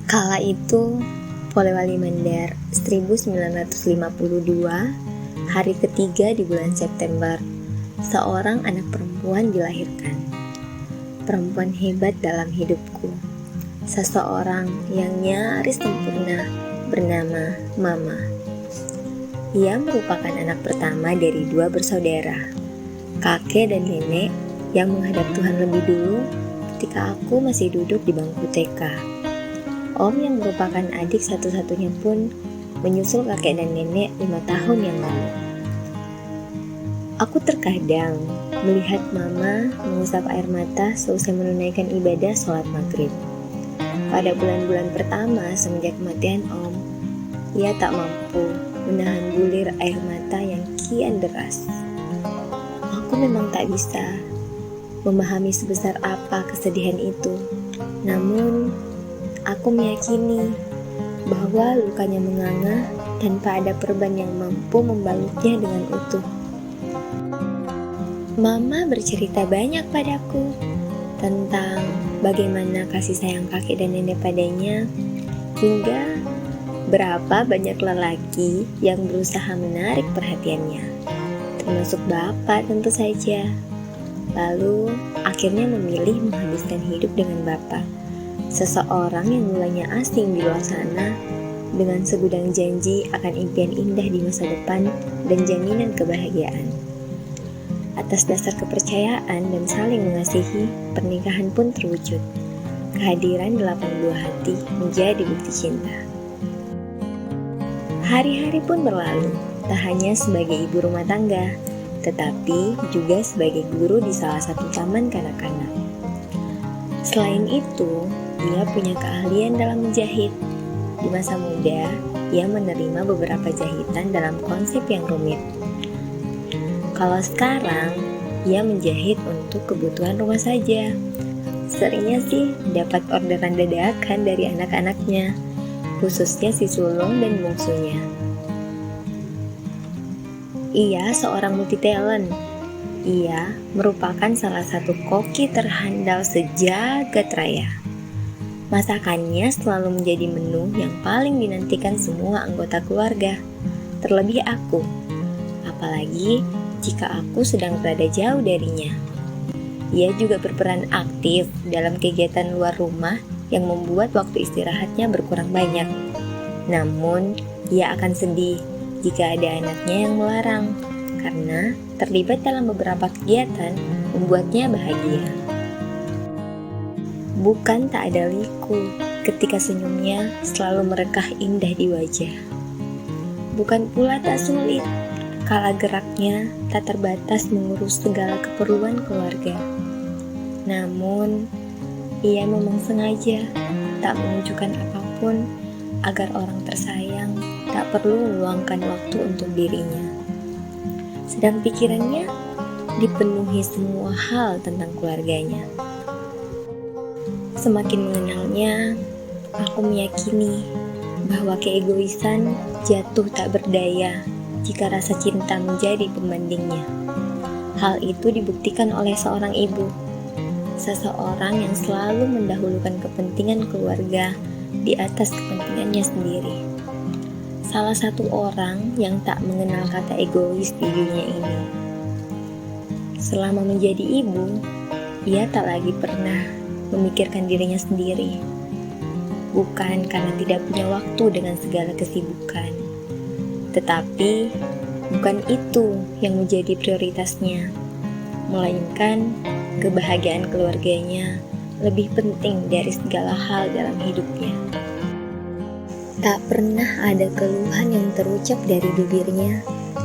Kala itu, Polewali Mandar 1952, hari ketiga di bulan September, seorang anak perempuan dilahirkan. Perempuan hebat dalam hidupku, seseorang yang nyaris sempurna bernama Mama. Ia merupakan anak pertama dari 2 bersaudara, kakek dan nenek yang menghadap Tuhan lebih dulu ketika aku masih duduk di bangku TK. Om yang merupakan adik satu-satunya pun menyusul kakek dan nenek 5 tahun yang lalu. Aku terkadang melihat Mama mengusap air mata seusai menunaikan ibadah sholat maghrib. Pada bulan-bulan pertama semenjak kematian Om, ia tak mampu menahan bulir air mata yang kian deras. Aku memang tak bisa memahami sebesar apa kesedihan itu. Namun, aku meyakini bahwa lukanya menganga tanpa ada perban yang mampu membalutnya dengan utuh. Mama bercerita banyak padaku tentang bagaimana kasih sayang kakek dan nenek padanya, hingga berapa banyak lelaki yang berusaha menarik perhatiannya, termasuk bapak tentu saja. Lalu akhirnya memilih menghabiskan hidup dengan bapak, seseorang yang mulanya asing di luar sana, dengan segudang janji akan impian indah di masa depan dan jaminan kebahagiaan. Atas dasar kepercayaan dan saling mengasihi, pernikahan pun terwujud. Kehadiran 8 buah hati menjadi bukti cinta. Hari-hari pun berlalu, tak hanya sebagai ibu rumah tangga, tetapi juga sebagai guru di salah satu taman kanak-kanak. Selain itu, ia punya keahlian dalam menjahit. Di masa muda, ia menerima beberapa jahitan dalam konsep yang rumit. Kalau sekarang, ia menjahit untuk kebutuhan rumah saja. Seringnya sih dapat orderan dadakan dari anak-anaknya, khususnya si sulung dan bungsunya. Ia seorang multi talent. Ia merupakan salah satu koki terhandal sejagat raya. Masakannya selalu menjadi menu yang paling dinantikan semua anggota keluarga, terlebih aku. Apalagi jika aku sedang berada jauh darinya. Ia juga berperan aktif dalam kegiatan luar rumah yang membuat waktu istirahatnya berkurang banyak. Namun, ia akan sedih jika ada anaknya yang melarang, karena terlibat dalam beberapa kegiatan membuatnya bahagia. Bukan tak ada liku ketika senyumnya selalu merekah indah di wajah. Bukan pula tak sulit kala geraknya tak terbatas mengurus segala keperluan keluarga. Namun, ia memang sengaja tak menunjukkan apapun agar orang tersayang tak perlu meluangkan waktu untuk dirinya. Sedang pikirannya dipenuhi semua hal tentang keluarganya. Semakin mengenalnya, aku meyakini bahwa keegoisan jatuh tak berdaya jika rasa cinta menjadi pembandingnya. Hal itu dibuktikan oleh seorang ibu, seseorang yang selalu mendahulukan kepentingan keluarga di atas kepentingannya sendiri. Salah satu orang yang tak mengenal kata egois di dunia ini. Selama menjadi ibu, ia tak lagi pernah memikirkan dirinya sendiri. Bukan karena tidak punya waktu dengan segala kesibukan, tetapi bukan itu yang menjadi prioritasnya, melainkan kebahagiaan keluarganya lebih penting dari segala hal dalam hidupnya. Tak pernah ada keluhan yang terucap dari bibirnya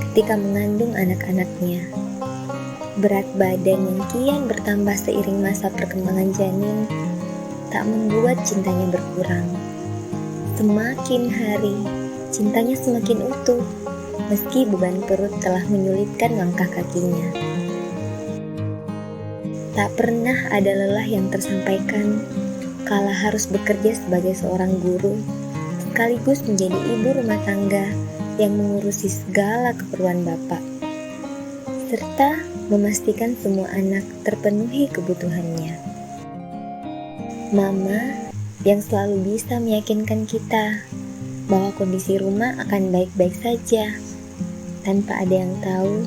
ketika mengandung anak-anaknya. Berat badan yang kian bertambah seiring masa perkembangan janin tak membuat cintanya berkurang. Semakin hari, cintanya semakin utuh, meski beban perut telah menyulitkan langkah kakinya. Tak pernah ada lelah yang tersampaikan kala harus bekerja sebagai seorang guru, sekaligus menjadi ibu rumah tangga yang mengurusi segala keperluan bapak, serta memastikan semua anak terpenuhi kebutuhannya. Mama yang selalu bisa meyakinkan kita bahwa kondisi rumah akan baik-baik saja, tanpa ada yang tahu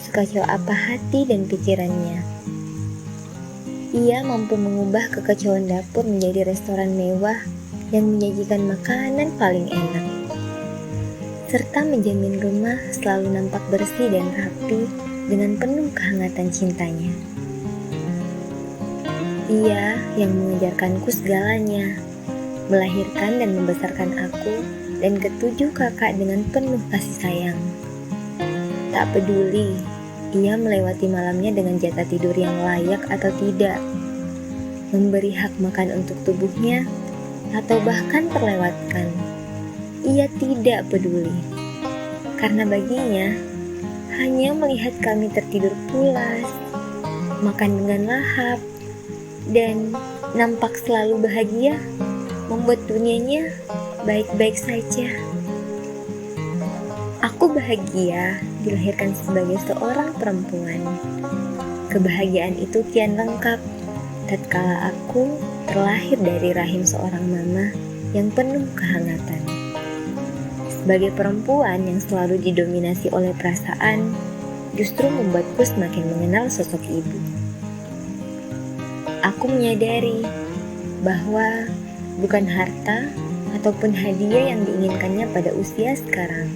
sekacau apa hati dan pikirannya. Ia mampu mengubah kekacauan dapur menjadi restoran mewah yang menyajikan makanan paling enak, serta menjamin rumah selalu nampak bersih dan rapi dengan penuh kehangatan cintanya. Ia yang mengajarkanku segalanya, melahirkan dan membesarkan aku dan ketujuh kakak dengan penuh kasih sayang. Tak peduli ia melewati malamnya dengan jatah tidur yang layak atau tidak, memberi hak makan untuk tubuhnya, atau bahkan terlewatkan. Ia tidak peduli, karena baginya hanya melihat kami tertidur pulas, makan dengan lahap, dan nampak selalu bahagia membuat dunianya baik-baik saja. Aku bahagia dilahirkan sebagai seorang perempuan. Kebahagiaan itu kian lengkap tatkala aku terlahir dari rahim seorang mama yang penuh kehangatan. Sebagai perempuan yang selalu didominasi oleh perasaan, justru membuatku semakin mengenal sosok ibu. Aku menyadari bahwa bukan harta ataupun hadiah yang diinginkannya pada usia sekarang.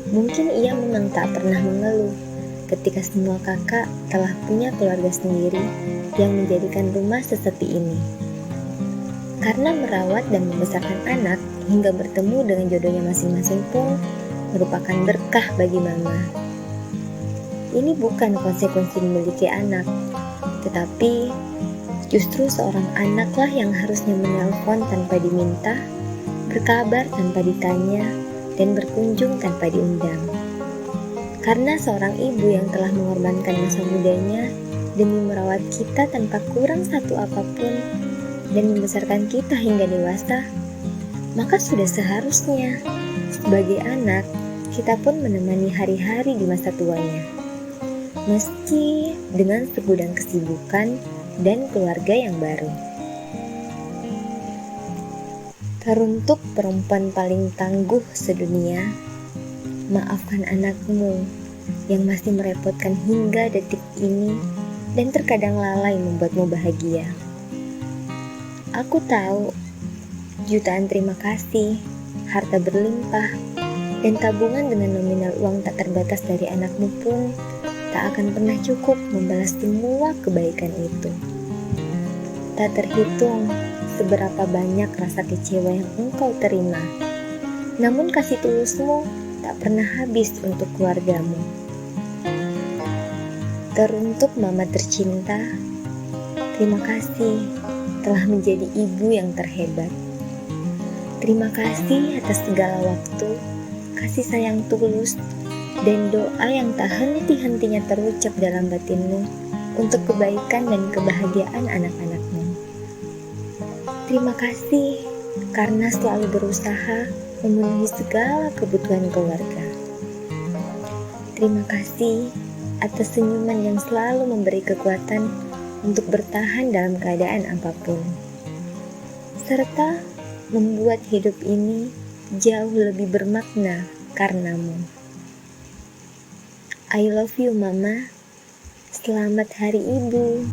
Mungkin ia memang tak pernah mengeluh ketika semua kakak telah punya keluarga sendiri yang menjadikan rumah sesepi ini. Karena merawat dan membesarkan anak hingga bertemu dengan jodohnya masing-masing pun merupakan berkah bagi mama. Ini bukan konsekuensi memiliki anak, tetapi justru seorang anaklah yang harusnya menelpon tanpa diminta, berkabar tanpa ditanya, dan berkunjung tanpa diundang. Karena seorang ibu yang telah mengorbankan masa mudanya demi merawat kita tanpa kurang satu apapun dan membesarkan kita hingga dewasa, maka sudah seharusnya sebagai anak kita pun menemani hari-hari di masa tuanya, meski dengan segudang kesibukan dan keluarga yang baru. Teruntuk perempuan paling tangguh sedunia, maafkan anakmu yang masih merepotkan hingga detik ini dan terkadang lalai membuatmu bahagia. Aku tahu jutaan terima kasih, harta berlimpah, dan tabungan dengan nominal uang tak terbatas dari anakmu pun tak akan pernah cukup membalas semua kebaikan itu. Tak terhitung seberapa banyak rasa kecewa yang engkau terima, namun kasih tulusmu tak pernah habis untuk keluargamu. Teruntuk mama tercinta, terima kasih telah menjadi ibu yang terhebat. Terima kasih atas segala waktu, kasih sayang tulus, dan doa yang tak henti-hentinya terucap dalam batinmu untuk kebaikan dan kebahagiaan anak-anakmu. Terima kasih karena selalu berusaha memenuhi segala kebutuhan keluarga. Terima kasih atas senyuman yang selalu memberi kekuatan untuk bertahan dalam keadaan apapun, serta membuat hidup ini jauh lebih bermakna karenamu. I love you, Mama. Selamat Hari Ibu.